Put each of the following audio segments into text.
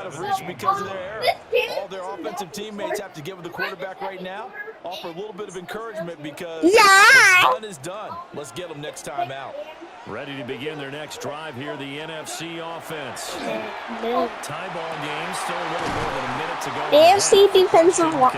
Of reach because of their error. All their offensive teammates have to give the quarterback right now, offer a little bit of encouragement because what's done is done. Let's get them next time out. Ready to begin their next drive here, the NFC offense. Tie ball game, still a little more than a minute to go. The AFC defensive line,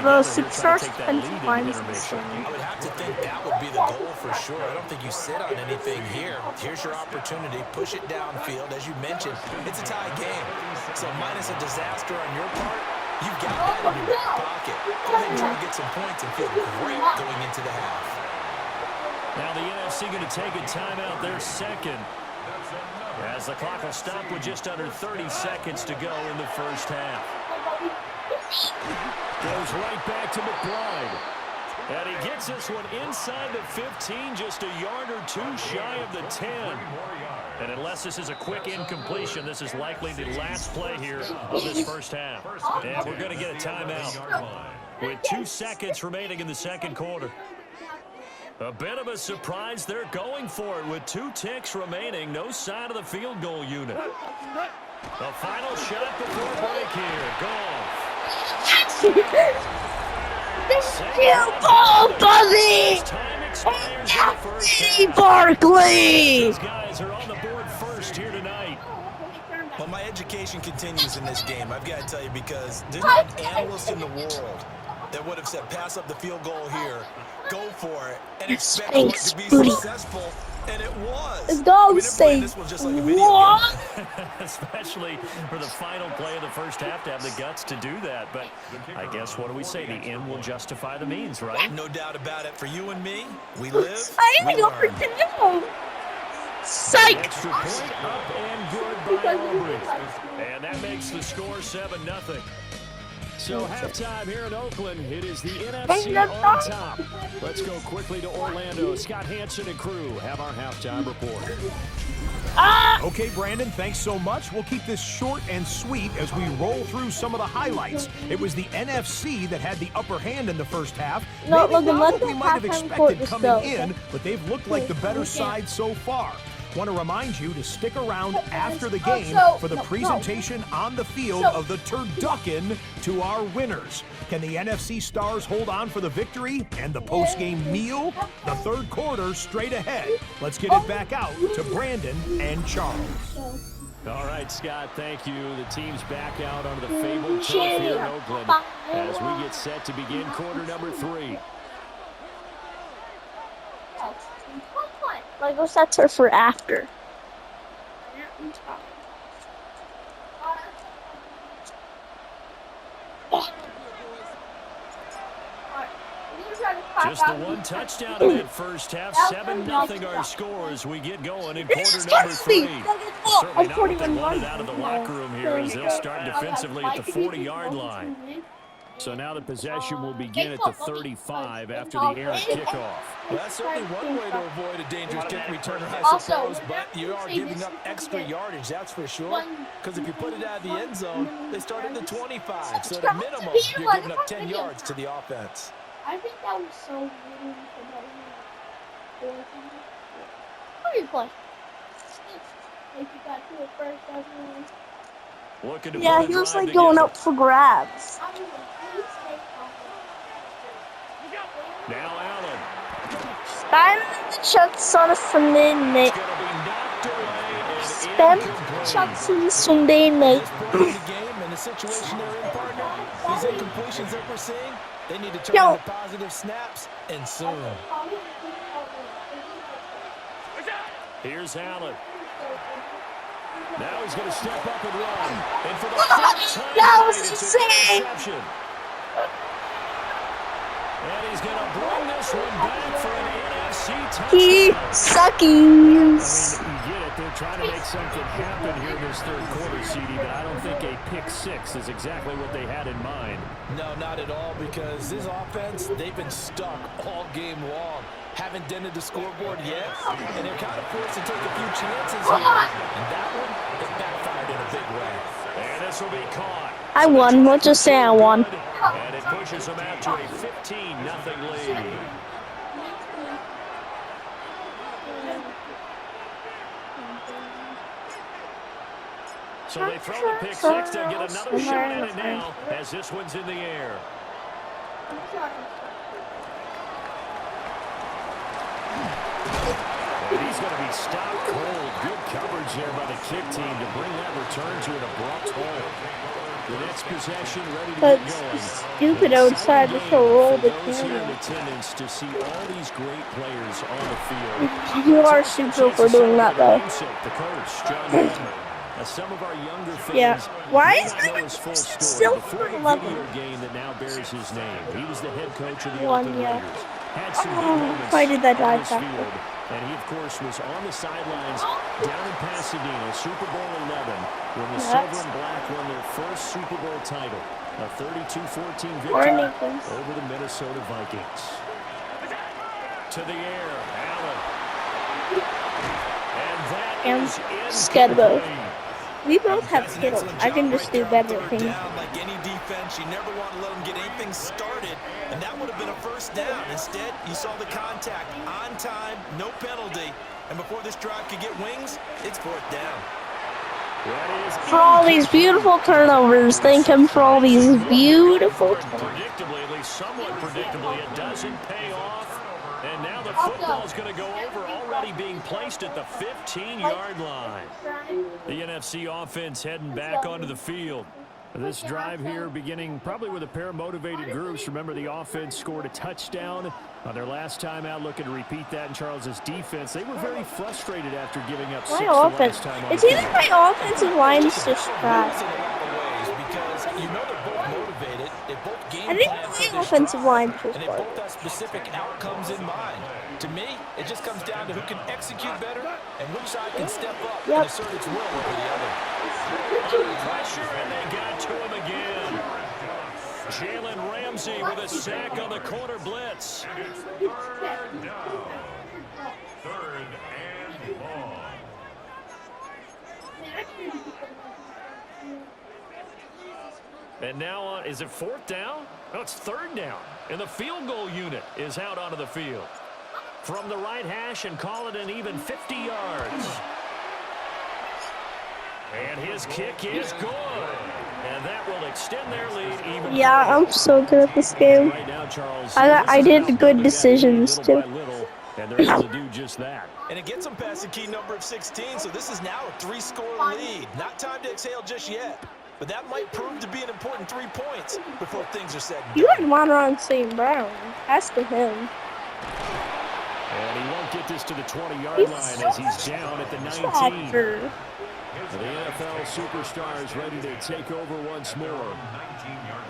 the success defensive line is insane. I would have to think that would be the goal for sure. I don't think you sit on anything here. Here's your opportunity. Push it downfield. As you mentioned, it's a tie game. So minus a disaster on your part, you've got that in your back pocket. Go ahead and try to get some points and feel great going into the half. Now the NFC going to take a timeout, their second. As the clock will stop with just under 30 seconds to go in the first half. Goes right back to McBride. And he gets this one inside the 15, just a yard or two shy of the 10. And unless this is a quick incompletion, this is likely the last play here of this first half. And we're going to get a timeout with 2 seconds remaining in the second quarter. A bit of a surprise. They're going for it with 2 ticks remaining. No sign of the field goal unit. The final shot before break here. Goff. Field goal, buddy! Barkley! These guys are on the board first here tonight. Well, my education continues in this game, I've got to tell you, because there's not an analyst in the world that would have said pass up the field goal here, go for it, and expect it to be successful, and it was. Go say what? Especially for the final play of the first half to have the guts to do that. But I guess, what do we say? The end will justify the means, right? No doubt about it. For you and me, we live, I we learn. Psych! Extra point up and good by Aubrey. And that makes the score 7-0. So halftime here in Oakland, it is the NFC on top. Let's go quickly to Orlando. Scott Hansen and crew have our halftime report. Okay, Brandon, thanks so much. We'll keep this short and sweet as we roll through some of the highlights. It was the NFC that had the upper hand in the first half. No, Maybe Logan, not let what the we might have halftime report expected just coming go. in, but they've looked like the better side so far. Want to remind you to stick around after the game for the presentation on the field of the turducken to our winners. Can the NFC Stars hold on for the victory and the post-game meal? The third quarter straight ahead. Let's get it back out to Brandon and Charles. All right, Scott, thank you. The team's back out onto the fabled turf here in Oakland as we get set to begin quarter number 3. Lego sets are for after. Just the one touchdown in that first half. 7-0 our score as we get going in quarter number 3. Certainly not what they wanted out of the locker room here as they'll start defensively at the 40-yard line. So now the possession will begin at the 35 after the errant kickoff. Well, that's certainly one way to avoid a dangerous kick returner, I suppose, but you are giving up extra yardage, that's for sure. Because if you put it out of the end zone, they start at the 25. So at a minimum, you're giving up 10 yards to the offense. I think that was so weird. How do you play? Like you got to it first, Yeah, he was like going up for grabs. Now Allen. Spam Chutson Sunday Spam Chutson Sunday night. And the situation they're in, partner, these incompletions that we're seeing, they need to turn into positive snaps, and soon. Here's Allen. Now he's going to step up and run. And for the first time, that was it's an insane. interception. And he's going to bring this one back for an NFC touchdown. He suckies. I mean, you get it. They're trying to make something happen here in this third quarter, CD, but I don't think a pick 6 is exactly what they had in mind. No, not at all, because this offense, they've been stuck all game long. Haven't dented the scoreboard yet, and they're kind of forced to take a few chances here. And that one, it backfired in a big way. And this will be caught. I won. Let's just say I won. And it pushes them out to a 15-0 lead. So they throw the pick six. They'll get another shot at it now as this one's in the air. And he's going to be stopped cold. Good coverage there by the kick team to bring that return to an abrupt halt. The next possession ready to get going. Stupid outside to roll the here in attendance to see all these great players on the field. You are super for doing that though. The coach, John Wagner. Some of our younger fans, yeah. Why is that still before the video game that now bears his name? He was the head coach of the Oakland Raiders. Had some good moments why did that die on this field. And he, of course, was on the sidelines down in Pasadena, Super Bowl 11, when the Silver and Black won their first Super Bowl title, a 32-14 victory over the Minnesota Vikings. To the air, Allen. And that is Skidbo. We both have Skittles. I can just do better things. Like any defense, you never want to let them get anything started, and that would have been a first down. Instead, you saw the contact on time, no penalty, and before this drive could get wings, it's fourth down. For all these beautiful turnovers, thank him for all these beautiful turnovers. Predictably, at least somewhat predictably, it doesn't pay off. And now the football is going to go over, already being placed at the 15-yard line. The NFC offense heading back onto the field. This drive here beginning probably with a pair of motivated groups. Remember, the offense scored a touchdown on their last time out, looking to repeat that in Charles's defense. They were very frustrated after giving up 6 the last time on It's either my offensive line is just trash. You know they're both motivated. They both game I think my offensive line is and they both have specific outcomes in mind. To me, it just comes down to who can execute better and which side can step up and assert its will over the other. Pressure, and they got to him again. Jalen Ramsey with a sack on the corner blitz. Third down. Third and long. And now, is it fourth down? No, it's third down. And the field goal unit is out onto the field. From the right hash and call it an even 50 yards. And his kick is good. And that will extend their lead even. Yeah, I'm so good at this game. Right now, Charles, I did good decisions too. And they're able to do just that. And it gets them past the key number of 16, so this is now a 3-score lead. Not time to exhale just yet. But that might prove to be an important 3 points before things are said. You wouldn't want to run St. Brown. Ask him. And he won't get this to the 20-yard line as he's down at the 19. The NFL superstars ready to take over once more.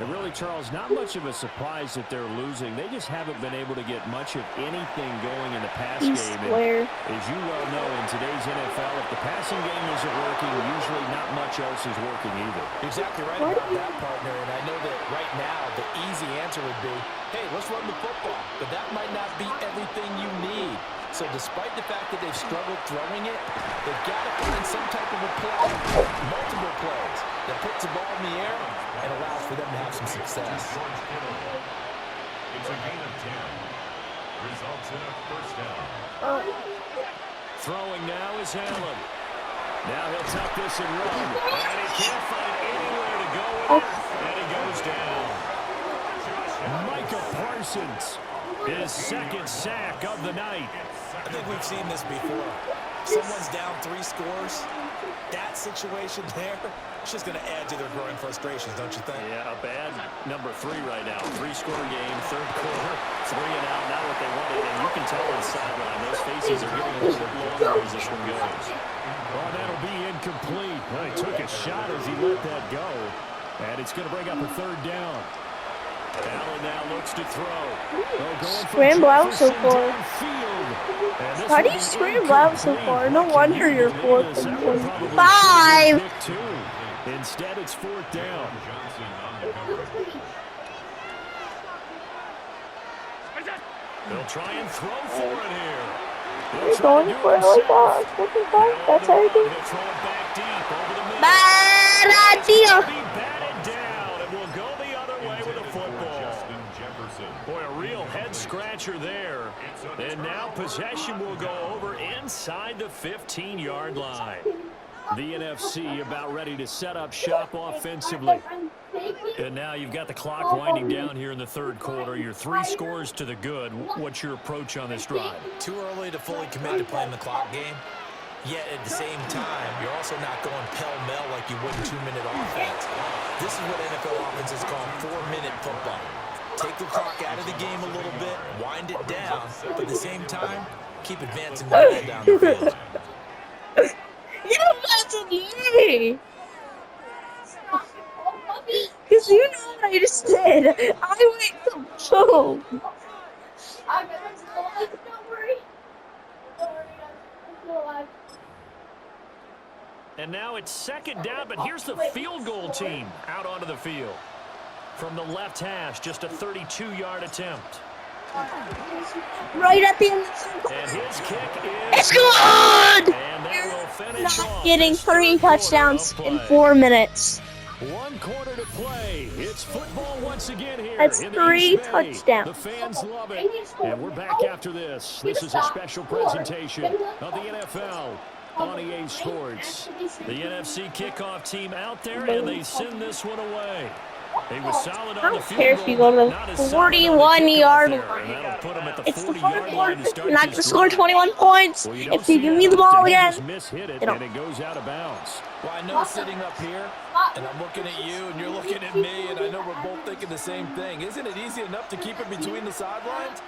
And really, Charles, not much of a surprise that they're losing. They just haven't been able to get much of anything going in the pass game. And as you well know, in today's NFL, if the passing game isn't working, usually not much else is working either. Exactly right about that, partner. And I know that right now the easy answer would be, hey, let's run the football. But that might not be everything you need. So despite the fact that they've struggled throwing it, they've got to find some type of a play, multiple plays, that puts the ball in the air and allows for them to have some success. It's a gain of 10. Results in a first down. Throwing now is Allen. Now he'll tuck this and run. And he can't find anywhere to go with it. And he goes down. Micah Parsons, his second sack of the night. I think we've seen this before. Someone's down 3 scores. That situation there, it's just going to add to their growing frustrations, don't you think? Yeah, a bad number 3 right now. 3-score game, third quarter, 3 and out, not what they wanted. And you can tell on the sideline, those faces are getting a little bit longer as this one goes. Well, that'll be incomplete. Well, he took a shot as he let that go. And it's going to bring up a third down. Allen now looks to throw. Scramble out so far. Why do you scramble out so far? No wonder you're 4th and 5. Instead, it's fourth down. They'll try and throw for it here. He's going for it like that. That's how you do it. Bad idea. Boy, a real head-scratcher there. And now possession will go over inside the 15-yard line. The NFC about ready to set up shop offensively. And now you've got the clock winding down here in the third quarter. You're 3 scores to the good. What's your approach on this drive? Too early to fully commit to playing the clock game. Yet at the same time, you're also not going pell-mell like you would in 2-minute offense. This is what NFL offenses call 4-minute football. Take the clock out of the game a little bit, wind it down, but at the same time, keep advancing the ball down the field. You messed me! Because you know what I just did. I went to boom. I'm still alive. Don't worry. Don't worry, I'm still alive. And now it's second down, but here's the field goal team out onto the field. From the left hash, just a 32-yard attempt. Right at the end of the circle. And his kick is... It's good! And that will finish Not off getting this 3 third quarter touchdowns of play. in 4 minutes. 1 quarter to play. It's football once again here. That's in 3 East Bay. touchdowns. The fans love it. And we're back after this. This is a special presentation of the NFL on EA Sports. The NFC kickoff team out there, and they send this one away. He was solid on I the don't field care if you go goal, to not the as solid on the 41-yard kickoff there, line. and that'll put him at the It's the 40-yard line to start You're not going this to score drive. 21 points Well, you don't if you see give that me the often. ball He again. just mishit it, You know. and it goes out of bounds. Well, I know sitting up here, and I'm looking at you, and you're looking at me, and I know we're both thinking the same thing. Isn't it easy enough to keep it between the sidelines?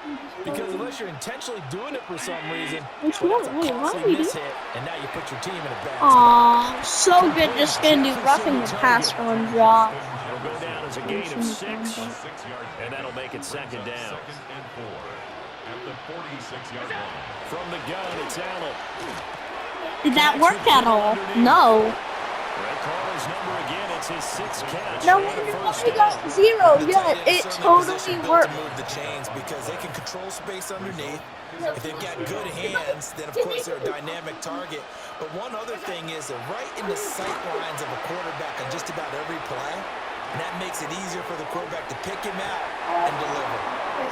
Because unless you're intentionally doing it for some reason, Which well, one? that's a Wait, what costly did we do? mishit, and now you put your team in a bad spot. Aw, so good. Just going to do roughing the pass on job. It'll go down as a gain of 6, and that'll make it second down. 2nd and 4 at the 46-yard line. From the gun, it's Allen. Did that work at all? No. Red Carter's number again. It's his 6th catch. No and a wonder first we down. got 0 The yet. tight It end's certainly totally positioned worked. to move the chains because they can control space underneath. If they've got good hands, then of course they're a dynamic target. But one other thing is they're right in the sight lines of a quarterback on just about every play. And that makes it easier for the quarterback to pick him out and deliver.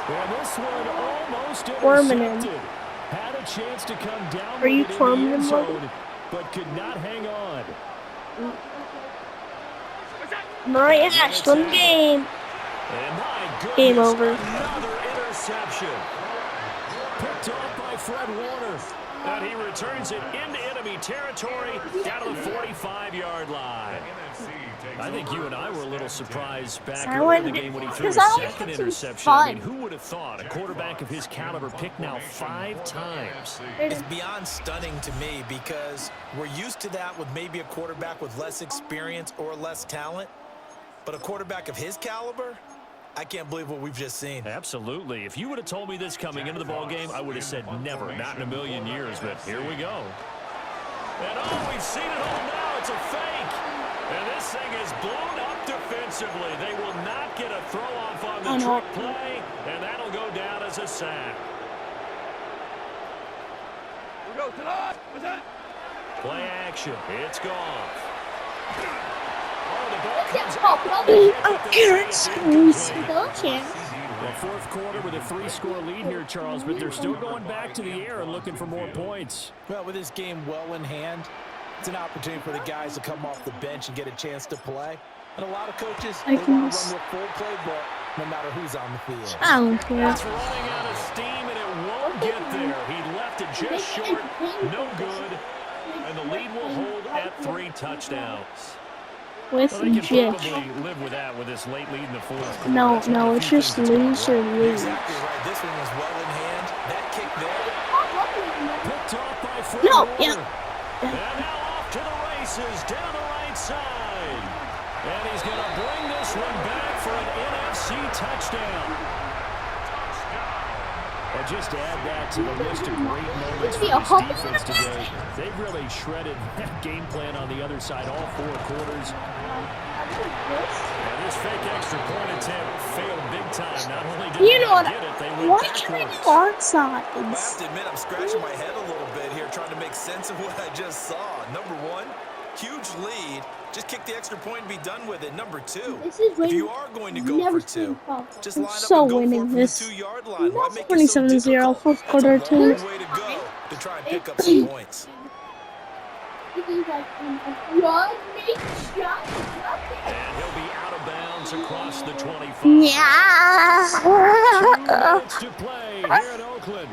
Well, this one almost Twerming him. intercepted. Had a chance to come down Are you with it in the twerming end him, zone, but could not hang on. My ass, one game. And my goodness, Game over. another interception. Picked off by Fred Warner. And he returns it into enemy territory down to the 45-yard line. I think you and I were a little surprised back earlier in the game when he threw his second interception. I mean, who would have thought a quarterback of his caliber picked now 5 times? It's beyond stunning to me because we're used to that with maybe a quarterback with less experience or less talent. But a quarterback of his caliber, I can't believe what we've just seen. Absolutely. If you would have told me this coming into the ballgame, I would have said never, not in a million years, but here we go. And oh, we've seen it all now. It's a fake. And this thing is blown up defensively. They will not get a throw-off on the trick play, and that'll go down as a sack. We go tonight. What's that? Play action. It's gone. Oh, the ball comes Well, fourth quarter with a 3-score lead here, Charles, but they're still going back to the air and looking for more points. Well, with this game well in hand, it's an opportunity for the guys to come off the bench and get a chance to play. And a lot of coaches, they want to run their full playbook no matter who's on the field. I don't care. It's running out of steam, and it won't get there. He left it just short. No good. And the lead will hold at 3 touchdowns. With Well, they can Jitch. probably live with that with this late lead in the fourth quarter. No, That's one of no, the it's few just things that's gonna lose or work. lose. Exactly right. This one was well in hand. That kick there. Picked off by Fred No, Warner. yeah. And now off to the races down the right side. And he's going to bring this one back for an NFC touchdown. And just to add that to the list of great moments for this defense today, they've really shredded that game plan on the other side all 4 quarters. And this fake extra point attempt failed big time. Not only did You they know not what? get it, they went Why can I backwards. do our I have sides? to admit, I'm scratching my head a little bit here trying to make sense of what I just saw. Number 1, huge lead. Just kick the extra point and be done with it. Number 2, This is if you are going to go never for 2, seen before. just I'm line up so and go winning for it from this. the 2-yard line. Why make it so 27-0, difficult? fourth That's quarter, a long too. way to go to try and pick up some points. This is like run, make shot, And he'll be out of bounds across the 25. Yeah. 2 minutes to play here in Oakland.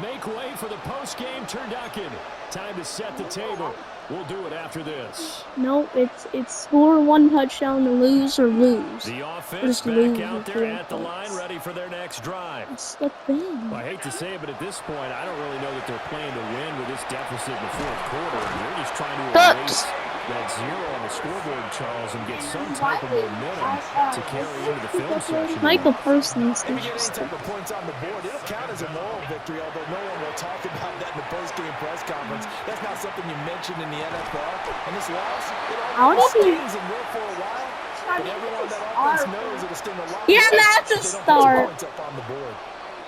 Make way for the post-game turducken. Time to set the table. We'll do it after this. No, it's score 1 touchdown to lose or lose. The offense Just back lose out with there 4 at the line, points. ready for their next drive. It's the thing. Well, I hate to say it, but at this point, I don't really know that they're playing to win with this deficit in the fourth quarter. They're just trying to erase that 0 on the scoreboard, Charles, and get some type of momentum to carry into the film session. Michael Parsons If you is get any just type of points on the board, it'll count as a moral victory, although no one will talk about that in the post-game press conference. That's not something you mentioned in the NFL. And this loss, it How all did he- stings and will for a while, but everyone that offense knows it'll sting a lot. Yeah, more that's a if they don't put some start. points up on the board.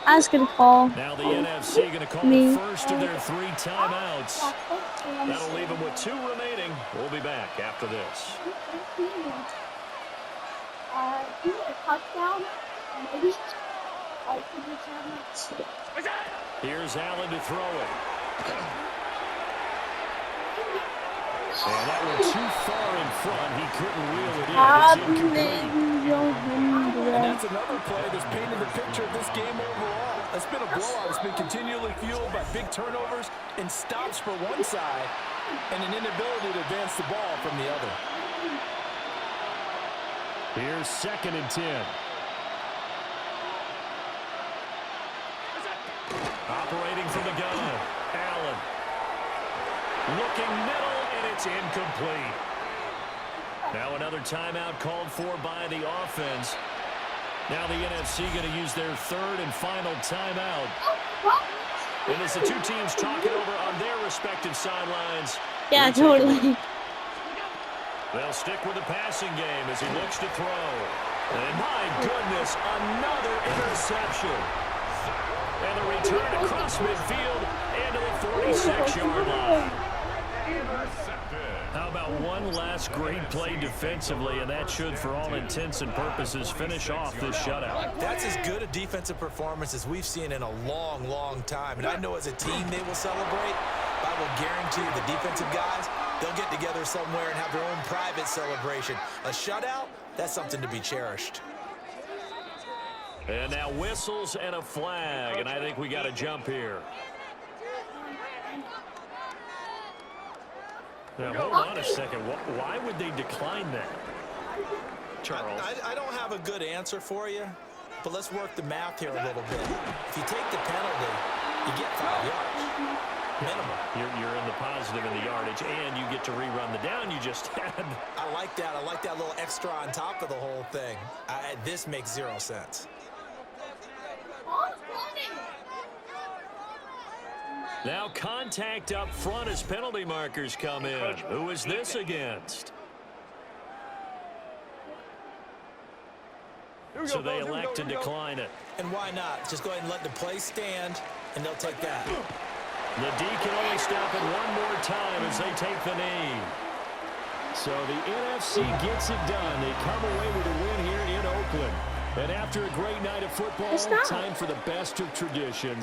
I was gonna call. Now the NFC going to call Me. the first of their 3 timeouts. That'll leave them with 2 remaining. We'll be back after this. do a touchdown, maybe. I could return it. Here's Allen to throw it. And that one too far in front. He couldn't reel it in. It's incomplete. And that's another play that's painted the picture of this game overall. It's been a blowout. It's been continually fueled by big turnovers and stops for one side and an inability to advance the ball from the other. Here's 2nd and 10. Operating from the gun. Allen. Looking middle, and it's incomplete. Now another timeout called for by the offense. Now the NFC going to use their 3rd and final timeout. And as the 2 teams talking over on their respective sidelines. Yeah, totally. They'll stick with the passing game as he looks to throw. And my goodness, another interception. And the return across midfield and to the 46-yard line. How about one last great play defensively, and that should, for all intents and purposes, finish off this shutout. That's as good a defensive performance as we've seen in a long, long time. And I know as a team they will celebrate. But I will guarantee you the defensive guys, they'll get together somewhere and have their own private celebration. A shutout, that's something to be cherished. And now whistles and a flag, and I think we got a jump here. Now, hold on a second. Why would they decline that, Charles? I don't have a good answer for you, but let's work the math here a little bit. If you take the penalty, you get 5 yards. Minimum. You're in the positive in the yardage, and you get to rerun the down you just had. I like that. I like that little extra on top of the whole thing. This makes 0 sense. Now contact up front as penalty markers come in. Who is this against? So they elect to decline it. And why not? Just go ahead and let the play stand, and they'll take that. The D can only stop it one more time as they take the knee. So the NFC gets it done. They come away with a win here in Oakland. And after a great night of football, time for the best of traditions.